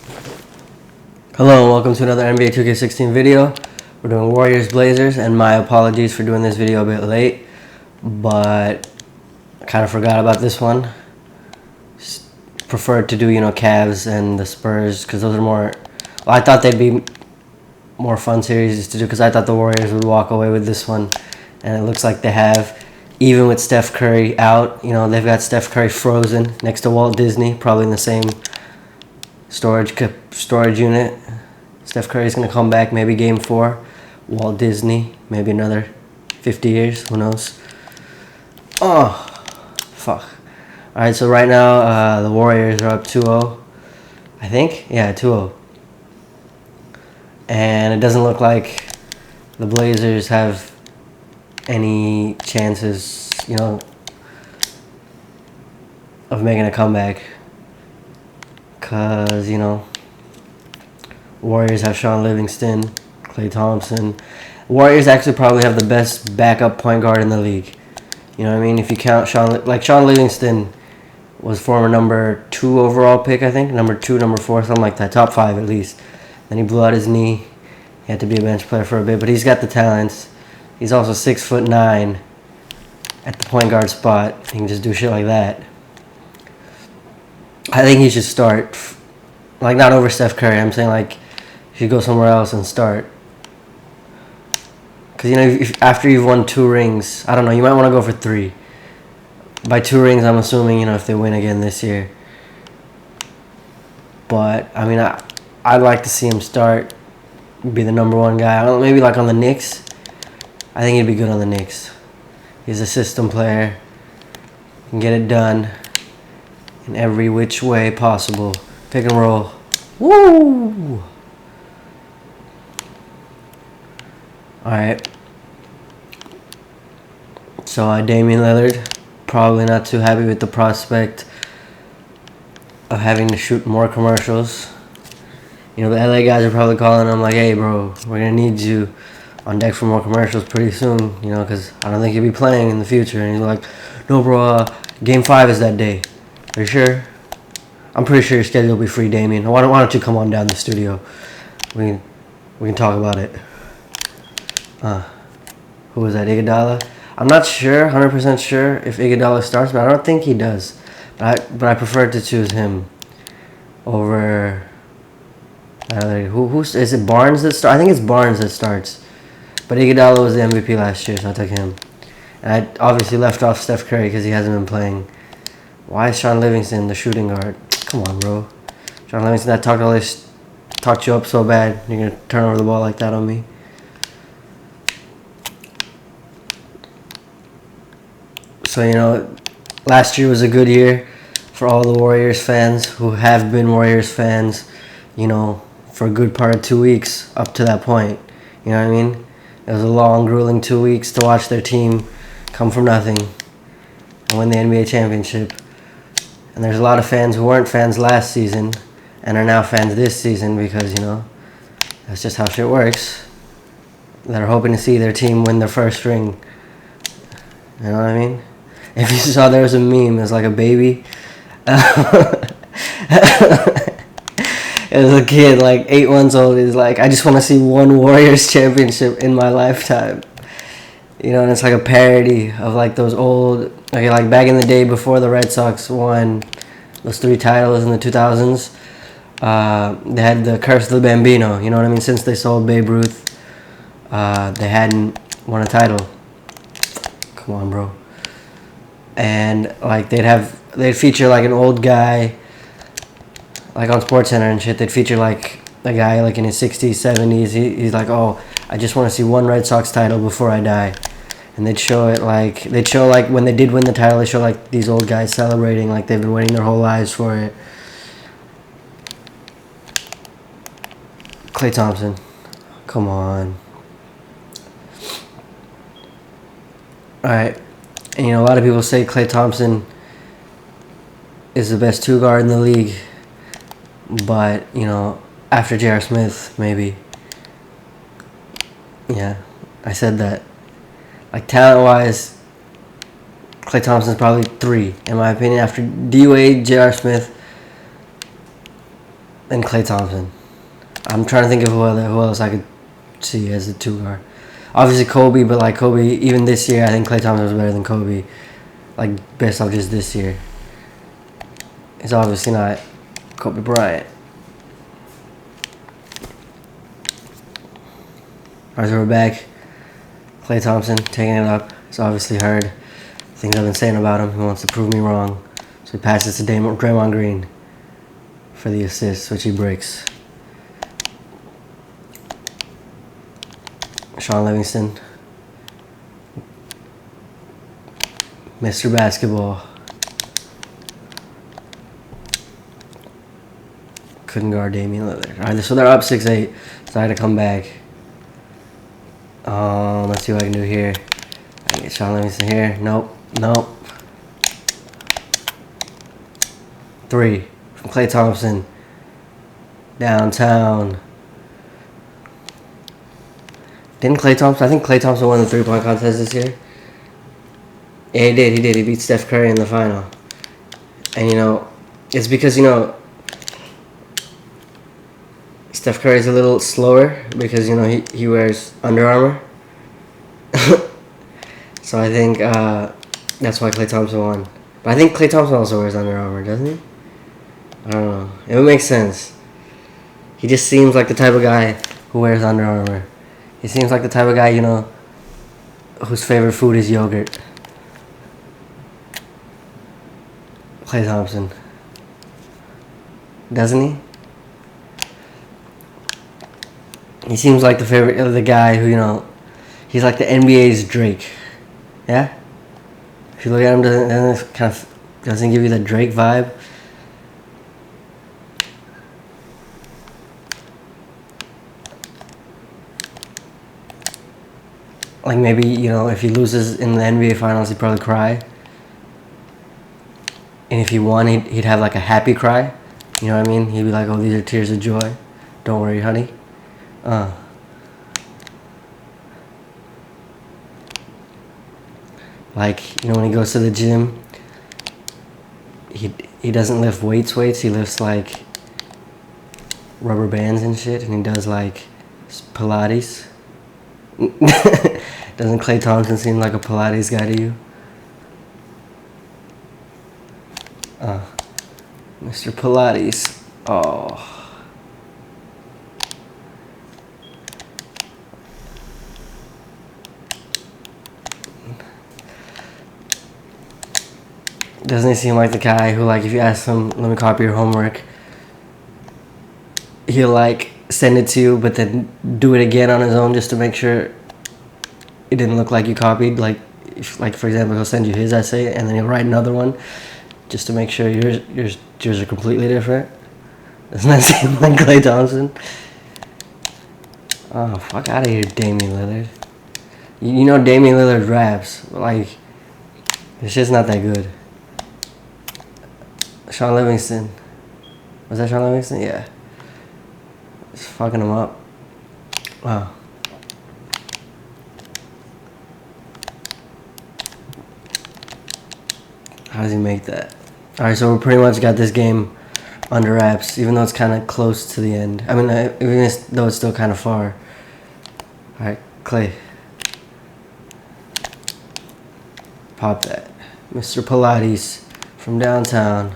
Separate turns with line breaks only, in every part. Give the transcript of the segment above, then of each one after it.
Hello and welcome to another NBA 2K16 video. We're doing Warriors Blazers, and my apologies for doing this video a bit late, but I kind of forgot about this one. Preferred to do, Cavs and the Spurs because those are more, well, I thought they'd be more fun series to do because I thought the Warriors would walk away with this one, and it looks like they have. Even with Steph Curry out, they've got Steph Curry frozen next to Walt Disney, probably in the same storage unit. Steph Curry's going to come back maybe game 4. Walt Disney, maybe another 50 years, who knows. Oh, fuck. Alright, so right now the Warriors are up 2-0, I think. Yeah, 2-0. And it doesn't look like the Blazers have any chances, of making a comeback. Because, Warriors have Shaun, Livingston, Klay Thompson. Warriors actually probably have the best backup point guard in the league. You know what I mean? If you count Shaun Livingston was former number 2 overall pick, I think. Number 2, number 4, something like that. Top 5 at least. Then he blew out his knee. He had to be a bench player for a bit, but he's got the talents. He's also 6'9" at the point guard spot. He can just do shit like that. I think he should start. Not over Steph Curry. I'm saying, he should go somewhere else and start. Because, if after you've won 2 rings, I don't know, you might want to go for 3. By 2 rings, I'm assuming, if they win again this year. But, I'd like to see him start, be the number 1 guy. I don't know, maybe on the Knicks. I think he'd be good on the Knicks. He's a system player. Can get it done in every which way possible. Pick and roll. Woo! Alright. So, Damian Lillard, probably not too happy with the prospect of having to shoot more commercials. The LA guys are probably calling him hey, bro, we're going to need you on deck for more commercials pretty soon, because I don't think he'll be playing in the future. And he's like, no, bro, game 5 is that day. Are you sure? I'm pretty sure your schedule will be free, Damian. Why don't you come on down to the studio? We can talk about it. Who was that, Iguodala? I'm not sure, 100% sure if Iguodala starts, but I don't think he does. But I prefer to choose him over. Is it Barnes that starts? I think it's Barnes that starts. But Iguodala was the MVP last year, so I took him. And I obviously left off Steph Curry because he hasn't been playing. Why is Shaun Livingston the shooting guard? Come on, bro. Shaun Livingston, that talked you up so bad. You're going to turn over the ball like that on me. So, last year was a good year for all the Warriors fans who have been Warriors fans, for a good part of 2 weeks up to that point. You know what I mean? It was a long, grueling 2 weeks to watch their team come from nothing and win the NBA championship. And there's a lot of fans who weren't fans last season and are now fans this season because, that's just how shit works. That are hoping to see their team win their first ring. You know what I mean? If you saw, there was a meme, it was a baby. It was a kid, 8 months old. He's I just want to see one Warriors championship in my lifetime. And it's a parody of those old, back in the day before the Red Sox won those 3 titles in the 2000s. They had the curse of the Bambino, you know what I mean? Since they sold Babe Ruth, they hadn't won a title. Come on, bro. And they'd feature an old guy, on SportsCenter and shit. They'd feature a guy in his 60s, 70s. He's oh, I just want to see one Red Sox title before I die. And they'd show it when they did win the title, they show these old guys celebrating they've been waiting their whole lives for it. Klay Thompson, come on. Alright, and a lot of people say Klay Thompson is the best 2 guard in the league, but after J.R. Smith, maybe. Yeah, I said that. Talent-wise, Klay Thompson's probably 3, in my opinion. After D-Wade, J.R. Smith, and Klay Thompson. I'm trying to think of who else I could see as a 2 guard. Obviously Kobe, but like Kobe, even this year, I think Klay Thompson was better than Kobe. Like based off just this year. It's obviously not Kobe Bryant. Alright, so we're back. Klay Thompson taking it up. It's obviously heard things I've been saying about him. He wants to prove me wrong. So he passes to Draymond Green for the assist, which he breaks. Shaun Livingston. Mr. Basketball. Couldn't guard Damian Lillard. Alright, so they're up 6-8. So I had to come back. Let's see what I can do here. I can get Shaun Livingston here. Nope. 3 from Klay Thompson. Downtown. Didn't Klay Thompson? I think Klay Thompson won the 3-point contest this year. Yeah, he did. He beat Steph Curry in the final. And, it's because, Steph Curry's a little slower because, he wears Under Armour. So I think that's why Klay Thompson won. But I think Klay Thompson also wears Under Armour, doesn't he? I don't know. It would make sense. He just seems like the type of guy who wears Under Armour. He seems like the type of guy, whose favorite food is yogurt. Klay Thompson. Doesn't he? He seems like the favorite of the guy who, he's like the NBA's Drake. Yeah? If you look at him, doesn't give you the Drake vibe? Like maybe, if he loses in the NBA Finals, he'd probably cry. And if he won, he'd have like a happy cry. You know what I mean? He'd be like, oh, these are tears of joy. Don't worry, honey. Like, when he goes to the gym, he doesn't lift weights. He lifts like rubber bands and shit. And he does like Pilates. Doesn't Klay Thompson seem like a Pilates guy to you? Mr. Pilates. Oh. Doesn't he seem like the guy who, like, if you ask him, let me copy your homework, he'll, like, send it to you, but then do it again on his own just to make sure it didn't look like you copied. Like, for example, he'll send you his essay, and then he'll write another one just to make sure yours are completely different. Doesn't that seem like Klay Thompson? Oh, fuck out of here, Damian Lillard. You know Damian Lillard raps. Like, this shit's not that good. Shaun Livingston. Was that Shaun Livingston? Yeah. It's fucking him up. Wow. How does he make that? Alright, so we pretty much got this game under wraps, even though it's kind of close to the end. I mean, even though it's still kind of far. Alright, Klay. Pop that. Mr. Pilates from downtown.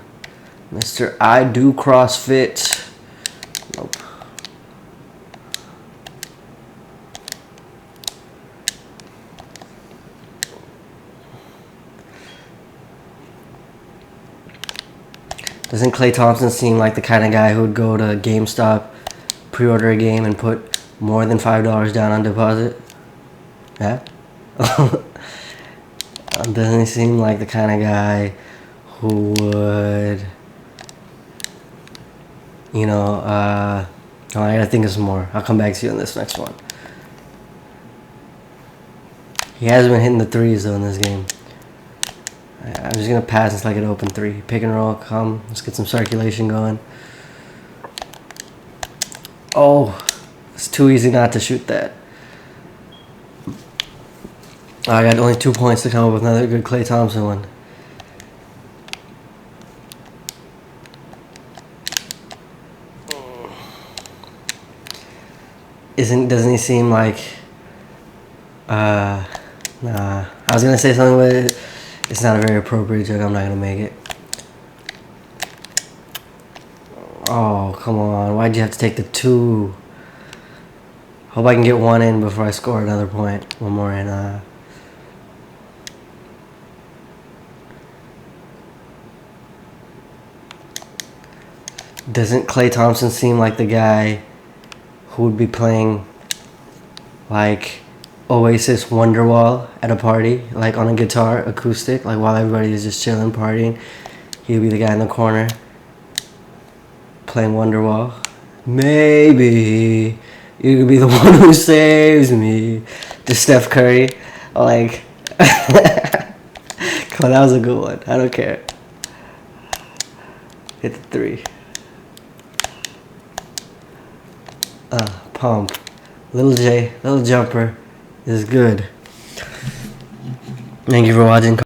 Mr. I Do CrossFit. Nope. Doesn't Klay Thompson seem like the kind of guy who would go to GameStop, pre-order a game, and put more than $5 down on deposit? Yeah? Doesn't he seem like the kind of guy who would, I gotta think of some more. I'll come back to you on this next one. He has been hitting the threes, though, in this game. I'm just going to pass until I get open 3. Pick and roll, come. Let's get some circulation going. Oh, it's too easy not to shoot that. I got only 2 points to come up with another good Klay Thompson one. doesn't he seem like nah. I was gonna say something, but it's not a very appropriate joke. I'm not gonna make it. Oh, come on. Why'd you have to take the 2? Hope I can get 1 in before I score another point. 1 more in. Doesn't Klay Thompson seem like the guy who would be playing like Oasis Wonderwall at a party, like on a guitar, acoustic, like while everybody is just chilling, partying? He'd be the guy in the corner playing Wonderwall. Maybe you could be the one who saves me. Just Steph Curry. Like, come on, that was a good one. I don't care. Hit the 3. Pump. Little J, little jumper is good. Thank you for watching.